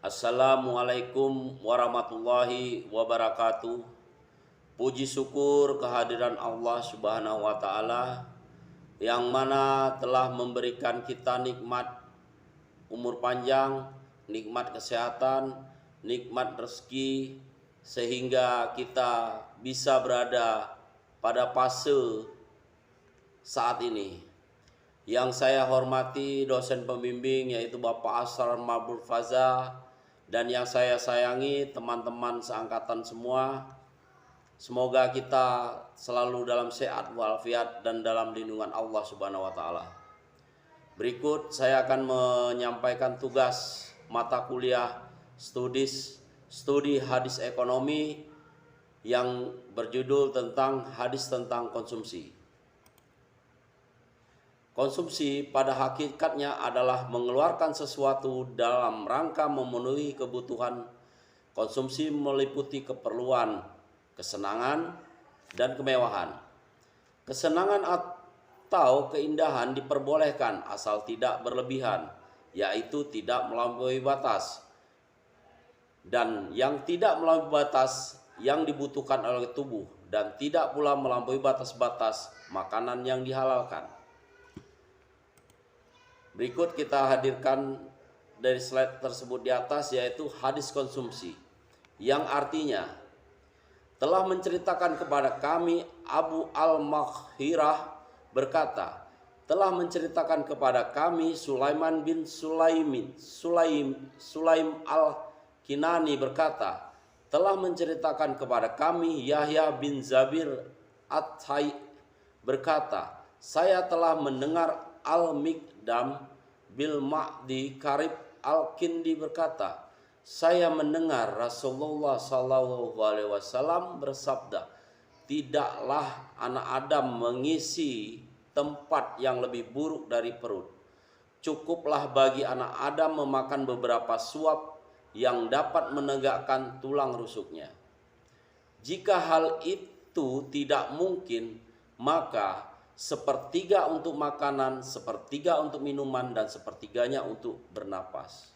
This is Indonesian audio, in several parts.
Assalamualaikum warahmatullahi wabarakatuh. Puji syukur kehadiran Allah Subhanahu wa Ta'ala yang mana telah memberikan kita nikmat umur panjang, nikmat kesehatan, nikmat rezeki, sehingga kita bisa berada pada fase saat ini. Yang saya hormati dosen pembimbing yaitu Bapak Asrar Mabul Faza, dan yang saya sayangi teman-teman seangkatan semua. Semoga kita selalu dalam sehat walafiat dan dalam lindungan Allah Subhanahu wa Ta'ala. Berikut saya akan menyampaikan tugas mata kuliah studi hadis ekonomi yang berjudul tentang hadis tentang konsumsi. Konsumsi pada hakikatnya adalah mengeluarkan sesuatu dalam rangka memenuhi kebutuhan. Konsumsi meliputi keperluan, kesenangan, dan kemewahan. Kesenangan atau keindahan diperbolehkan asal tidak berlebihan, yaitu tidak melampaui batas. Dan yang tidak melampaui batas yang dibutuhkan oleh tubuh, dan tidak pula melampaui batas-batas makanan yang dihalalkan. Berikut kita hadirkan dari slide tersebut di atas, yaitu hadis konsumsi, yang artinya telah menceritakan kepada kami Abu Al-Maghirah berkata, telah menceritakan kepada kami Sulaiman bin Sulaim Al-Kinani berkata, telah menceritakan kepada kami Yahya bin Zabir At-Tai berkata, saya telah mendengar Al-Miqdam bil Ma'di Karib Al-Kindi berkata, saya mendengar Rasulullah SAW bersabda, tidaklah anak Adam mengisi tempat yang lebih buruk dari perut. Cukuplah bagi anak Adam memakan beberapa suap yang dapat menegakkan tulang rusuknya. Jika hal itu tidak mungkin, maka sepertiga untuk makanan, sepertiga untuk minuman, dan sepertiganya untuk bernapas.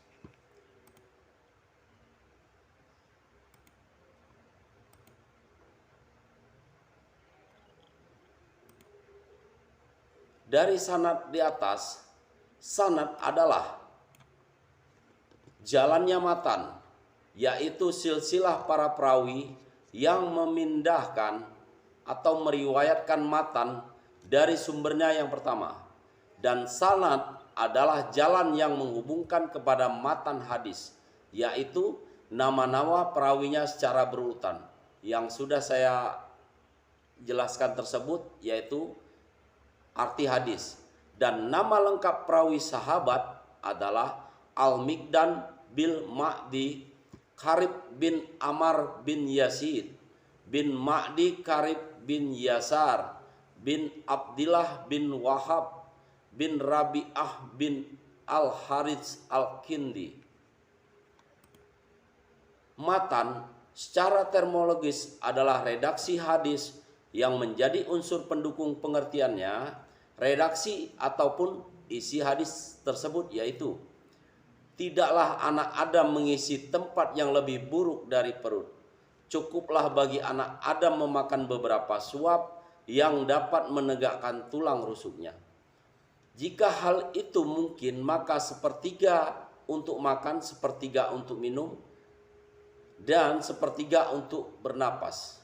Dari sanad di atas, sanad adalah jalannya matan, yaitu silsilah para perawi yang memindahkan atau meriwayatkan matan dari sumbernya yang pertama. Dan sanad adalah jalan yang menghubungkan kepada matan hadis, yaitu nama-nama perawinya secara berurutan. Yang sudah saya jelaskan tersebut yaitu arti hadis. Dan nama lengkap perawi sahabat adalah Al-Miqdam bil Ma'di Karib bin Amar bin Yazid bin Ma'di Karib bin Yasar bin Abdillah bin Wahab bin Rabi'ah bin Al-Harits Al-Kindi. Matan secara terminologis adalah redaksi hadis yang menjadi unsur pendukung pengertiannya, redaksi ataupun isi hadis tersebut, yaitu tidaklah anak Adam mengisi tempat yang lebih buruk dari perut. Cukuplah bagi anak Adam memakan beberapa suap yang dapat menegakkan tulang rusuknya. Jika hal itu mungkin, maka sepertiga untuk makan, sepertiga untuk minum, dan sepertiga untuk bernapas.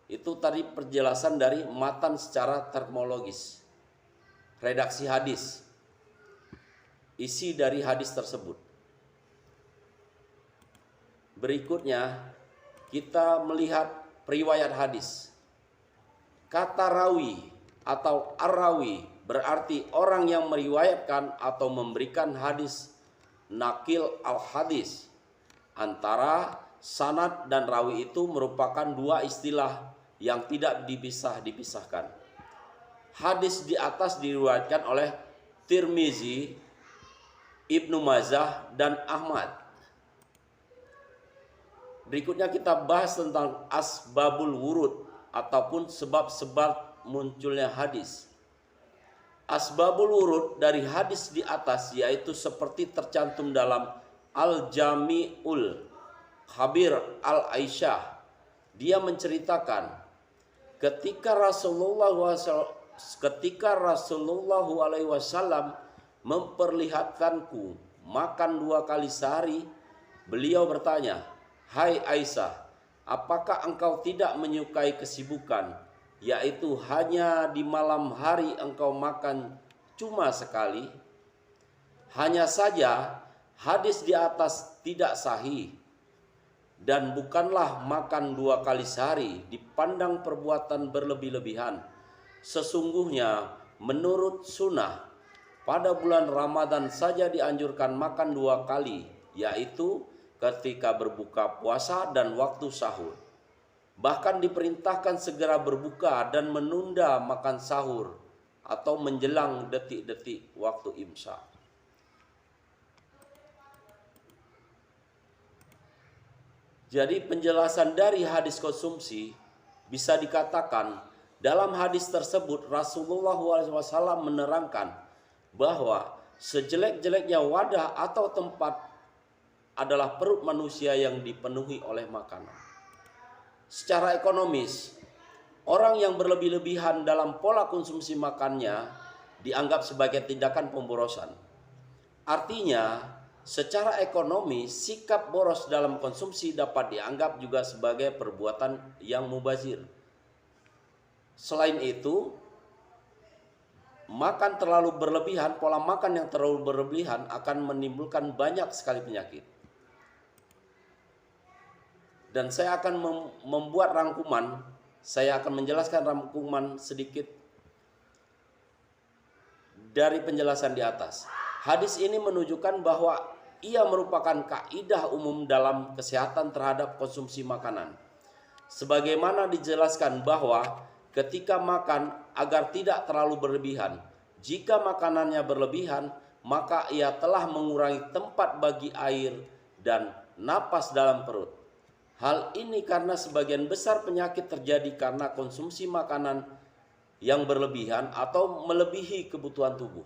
Itu tadi penjelasan dari matan secara terminologis, redaksi hadis, isi dari hadis tersebut. Berikutnya kita melihat riwayat hadis. Kata rawi atau ar-rawi berarti orang yang meriwayatkan atau memberikan hadis. Nakil al-hadis. Antara sanad dan rawi itu merupakan dua istilah yang tidak dipisahkan. Hadis di atas diriwayatkan oleh Tirmizi, Ibnu Majah, dan Ahmad. Berikutnya kita bahas tentang asbabul wurud ataupun sebab-sebab munculnya hadis. Asbabul wurud dari hadis di atas yaitu seperti tercantum dalam Al-Jami'ul Khabir Al-Aisyah, dia menceritakan ketika Rasulullah SAW memperlihatkanku makan 2 kali sehari, beliau bertanya, "Hai Aisyah, apakah engkau tidak menyukai kesibukan, yaitu hanya di malam hari engkau makan cuma sekali?" Hanya saja hadis di atas tidak sahih, dan bukanlah makan 2 kali sehari dipandang perbuatan berlebih-lebihan. Sesungguhnya menurut sunnah pada bulan Ramadan saja dianjurkan makan 2 kali, yaitu ketika berbuka puasa dan waktu sahur. Bahkan diperintahkan segera berbuka dan menunda makan sahur atau menjelang detik-detik waktu imsak. Jadi penjelasan dari hadis konsumsi bisa dikatakan dalam hadis tersebut Rasulullah SAW menerangkan bahwa sejelek-jeleknya wadah atau tempat adalah perut manusia yang dipenuhi oleh makanan. Secara ekonomis, orang yang berlebih-lebihan dalam pola konsumsi makannya dianggap sebagai tindakan pemborosan. Artinya, secara ekonomi, sikap boros dalam konsumsi dapat dianggap juga sebagai perbuatan yang mubazir. Selain itu, makan terlalu berlebihan, pola makan yang terlalu berlebihan akan menimbulkan banyak sekali penyakit. Dan saya akan membuat rangkuman, saya akan menjelaskan rangkuman sedikit dari penjelasan di atas. Hadis ini menunjukkan bahwa ia merupakan kaidah umum dalam kesehatan terhadap konsumsi makanan. Sebagaimana dijelaskan bahwa ketika makan agar tidak terlalu berlebihan. Jika makanannya berlebihan, maka ia telah mengurangi tempat bagi air dan napas dalam perut. Hal ini karena sebagian besar penyakit terjadi karena konsumsi makanan yang berlebihan atau melebihi kebutuhan tubuh.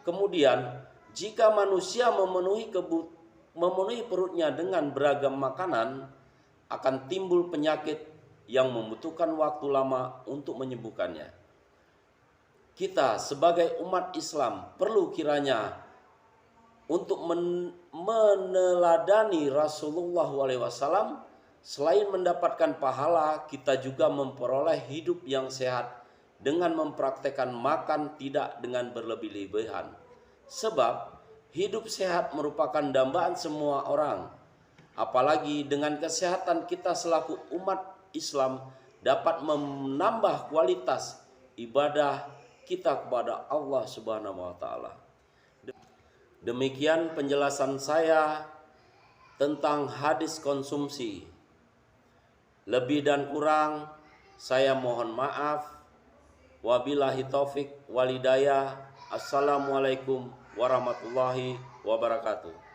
Kemudian, jika manusia memenuhi perutnya dengan beragam makanan, akan timbul penyakit yang membutuhkan waktu lama untuk menyembuhkannya. Kita sebagai umat Islam perlu kiranya untuk meneladani Rasulullah SAW. Selain mendapatkan pahala, kita juga memperoleh hidup yang sehat dengan mempraktekkan makan tidak dengan berlebih-lebihan. Sebab hidup sehat merupakan dambaan semua orang. Apalagi dengan kesehatan kita selaku umat Islam dapat menambah kualitas ibadah kita kepada Allah Subhanahu wa taala. Demikian penjelasan saya tentang hadis konsumsi. Lebih dan kurang saya mohon maaf. Wabillahi taufik walhidayah. Assalamualaikum warahmatullahi wabarakatuh.